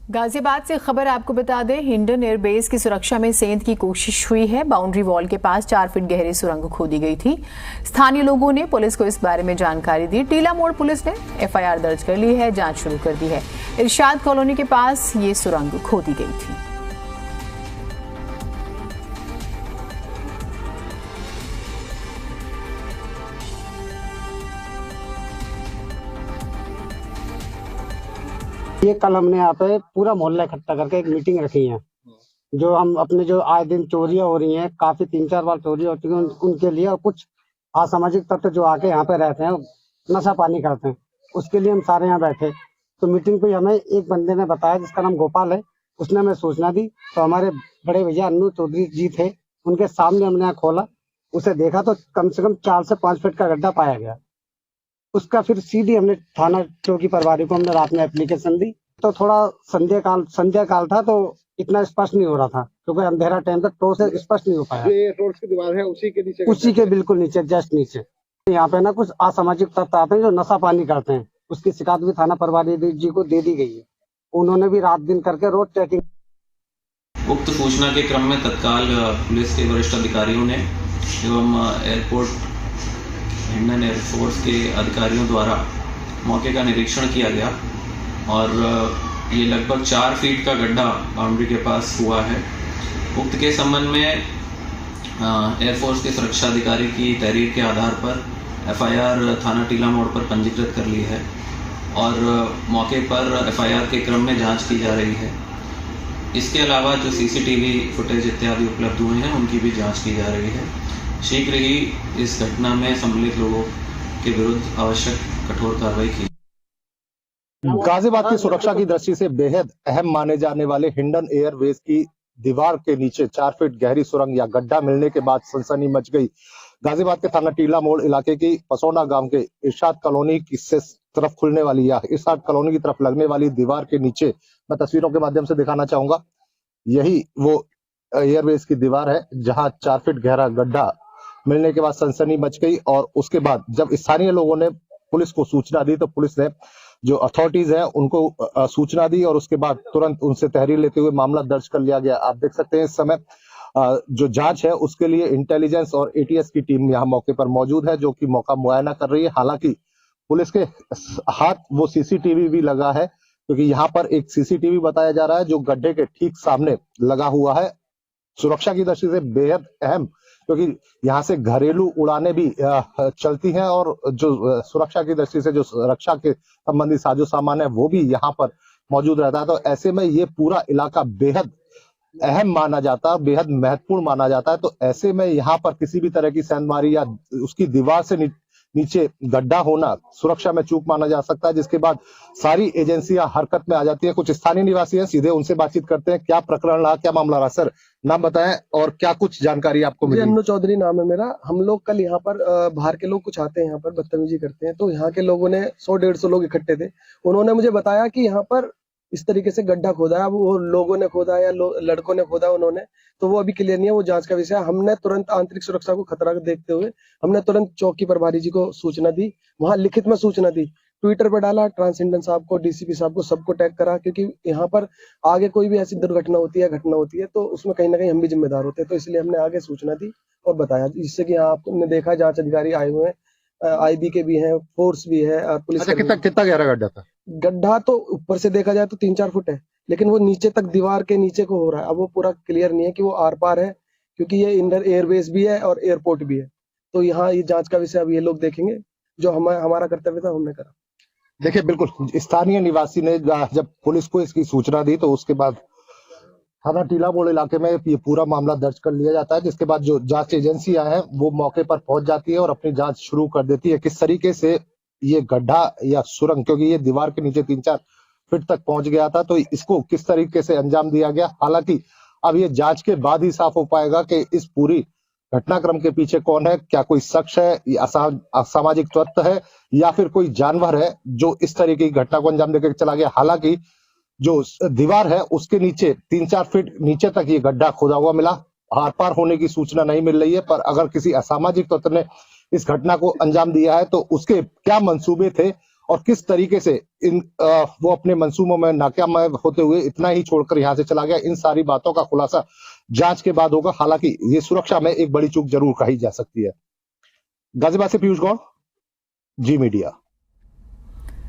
गाजियाबाद से खबर आपको बता दें, हिंडन एयरबेस की सुरक्षा में सेंध की कोशिश हुई है। बाउंड्री वॉल के पास 4 फीट गहरी सुरंग खोदी गई थी। स्थानीय लोगों ने पुलिस को इस बारे में जानकारी दी। टीला मोड़ पुलिस ने एफआईआर दर्ज कर ली है, जांच शुरू कर दी है। इरशाद कॉलोनी के पास ये सुरंग खोदी गई थी। ये कल हमने यहाँ पे पूरा मोहल्ला इकट्ठा करके एक मीटिंग रखी है। जो हम अपने जो आए दिन चोरियां हो रही हैं, काफी 3-4 बार चोरी हो चुकी है, उनके लिए, और कुछ असामाजिक तत्व जो आके यहाँ पे रहते हैं, नशा पानी करते हैं, उसके लिए हम सारे यहाँ बैठे। तो मीटिंग पे हमें एक बंदे ने बताया, जिसका नाम गोपाल है, उसने हमें सूचना दी। तो हमारे बड़े भैया अन्नू चौधरी जी थे, उनके सामने हमने यहाँ खोला, उसे देखा तो कम से कम 4 से 5 फीट का गड्ढा पाया गया। उसका फिर सीधी हमने थाना चौकी प्रभारी को हमने रात में एप्लीकेशन दी। तो थोड़ा संध्या काल था, तो इतना स्पष्ट नहीं हो रहा था, क्योंकि अंधेरा टाइम तक तो से स्पष्ट नहीं हो पाया। ये टोर्च की दीवार है, उसी के बिल्कुल नीचे, जस्ट नीचे। यहाँ पे ना कुछ असामाजिक तत्व आते हैं जो नशा पानी करते हैं। उसकी शिकायत भी थाना प्रभारी जी को दे दी गई है। उन्होंने भी रात दिन करके रोज चेकिंग। उक्त सूचना के क्रम में तत्काल पुलिस के वरिष्ठ अधिकारियों ने एवं एयरपोर्ट हिंडन एयरफोर्स के अधिकारियों द्वारा मौके का निरीक्षण किया गया और ये लगभग 4 फीट का गड्ढा बाउंड्री के पास हुआ है। उक्त के संबंध में एयरफोर्स के सुरक्षा अधिकारी की तहरीर के आधार पर एफआईआर थाना टीला मोड़ पर पंजीकृत कर ली है और मौके पर एफआईआर के क्रम में जांच की जा रही है। इसके अलावा जो सीसीटीवी फुटेज इत्यादि उपलब्ध हुए हैं, उनकी भी जांच की जा रही है। शीघ्र ही इस घटना में सम्मिलित लोगों के विरुद्ध आवश्यक कठोर कार्रवाई की। गाजियाबाद की सुरक्षा की दृष्टि से बेहद अहम माने जाने वाले हिंडन एयरवेज की दीवार के नीचे 4 फीट गहरी सुरंग या गड्ढा मिलने के बाद सनसनी मच गई। गाजियाबाद के थाना टीला मोड़ इलाके की पसौना गांव के इरशाद कॉलोनी की से तरफ खुलने वाली या इरशाद कॉलोनी की तरफ लगने वाली दीवार के नीचे, मैं तस्वीरों के माध्यम से दिखाना चाहूंगा, यही वो एयरवेज की दीवार है जहां 4 फीट गहरा गड्ढा मिलने के बाद सनसनी मच गई। और उसके बाद जब स्थानीय लोगों ने पुलिस को सूचना दी, तो पुलिस ने जो अथॉरिटीज हैं उनको सूचना दी और उसके बाद तुरंत उनसे तहरीर लेते हुए मामला दर्ज कर लिया गया। आप देख सकते हैं इस समय जो जांच है उसके लिए इंटेलिजेंस और एटीएस की टीम यहाँ मौके पर मौजूद है, जो कि मौका मुआयना कर रही है। हालांकि पुलिस के हाथ वो सीसीटीवी भी लगा है, क्योंकि यहाँ पर एक सीसीटीवी बताया जा रहा है जो गड्ढे के ठीक सामने लगा हुआ है। सुरक्षा की दृष्टि से बेहद अहम, क्योंकि यहाँ से घरेलू उड़ानें भी चलती हैं और जो सुरक्षा की दृष्टि से जो रक्षा के संबंधी साजो सामान है वो भी यहाँ पर मौजूद रहता है। तो ऐसे में ये पूरा इलाका बेहद अहम माना जाता है, बेहद महत्वपूर्ण माना जाता है। तो ऐसे में यहाँ पर किसी भी तरह की सेंधमारी या उसकी दीवार से नीचे गड्ढा होना सुरक्षा में चूक माना जा सकता है, जिसके बाद सारी एजेंसियां हरकत में आ जाती है। कुछ स्थानीय निवासी हैं, सीधे उनसे बातचीत करते हैं। क्या प्रकरण रहा, क्या मामला रहा? सर, नाम बताएं और क्या कुछ जानकारी आपको मिली? अन्नू चौधरी नाम है मेरा। हम लोग कल यहाँ पर बाहर के लोग कुछ आते हैं, यहाँ पर बदतमीजी करते हैं, तो यहाँ के लोगों ने 100-150 लोग इकट्ठे थे। उन्होंने मुझे बताया कि यहाँ पर इस तरीके से गड्ढा खोदा है। अब वो लोगों ने खोदा या लड़कों ने खोदा उन्होंने, तो वो अभी क्लियर नहीं है, वो जांच का विषय है। हमने तुरंत आंतरिक सुरक्षा को खतरा देखते हुए हमने तुरंत चौकी प्रभारी जी को सूचना दी, वहां लिखित में सूचना दी, ट्विटर पर डाला, ट्रांस साहब को, डीसीपी साहब को, सबको टैग करा, क्योंकि यहाँ पर आगे कोई भी ऐसी दुर्घटना होती है, घटना होती है, तो उसमें कहीं ना कहीं हम भी जिम्मेदार होते हैं। तो इसलिए हमने आगे सूचना दी और बताया, जिससे कि यहाँ आपने देखा जांच अधिकारी आए हुए हैं, आईबी के भी हैं, फोर्स भी है और पुलिस। अच्छा, कितना गहरा गड्ढा था? गड्ढा तो ऊपर से देखा जाए तो 3-4 फुट है, लेकिन वो नीचे तक दीवार के नीचे को हो रहा है। अब वो पूरा क्लियर नहीं है कि वो आर पार है, क्योंकि ये इंडर एयरवेज भी है और एयरपोर्ट भी है। तो यहाँ ये जांच का विषय अब ये लोग देखेंगे। जो हमारा कर्तव्य था हमने करा। देखिए, बिल्कुल स्थानीय निवासी ने जब पुलिस को इसकी सूचना दी, तो उसके बाद थाना टीला मोड़ इलाके में ये पूरा मामला दर्ज कर लिया जाता है, जिसके बाद जो जांच एजेंसियां हैं वो मौके पर पहुंच जाती है और अपनी जांच शुरू कर देती है। किस तरीके से ये गड्ढा या सुरंग, क्योंकि ये दीवार के नीचे 3-4 फीट तक पहुंच गया था, तो इसको किस तरीके से अंजाम दिया गया, हालांकि अब ये जांच के बाद ही साफ हो पाएगा कि इस पूरी घटनाक्रम के पीछे कौन है, क्या कोई शख्स है, असामाजिक तत्व है या फिर कोई जानवर है जो इस तरीके की घटना को अंजाम देकर चला गया। हालांकि जो दीवार है उसके नीचे 3-4 फीट नीचे तक ये गड्ढा खोदा हुआ मिला। आर पार होने की सूचना नहीं मिल रही है, पर अगर किसी असामाजिक तत्व ने इस घटना को अंजाम दिया है तो उसके क्या मंसूबे थे और किस तरीके से वो अपने मंसूबों में नाकामयाब होते हुए इतना ही छोड़कर यहां से चला गया, इन सारी बातों का खुलासा जांच के बाद होगा। हालांकि ये सुरक्षा में एक बड़ी चूक जरूर कही जा सकती है। गाजियाबाद से पीयूष गौड़, जी मीडिया।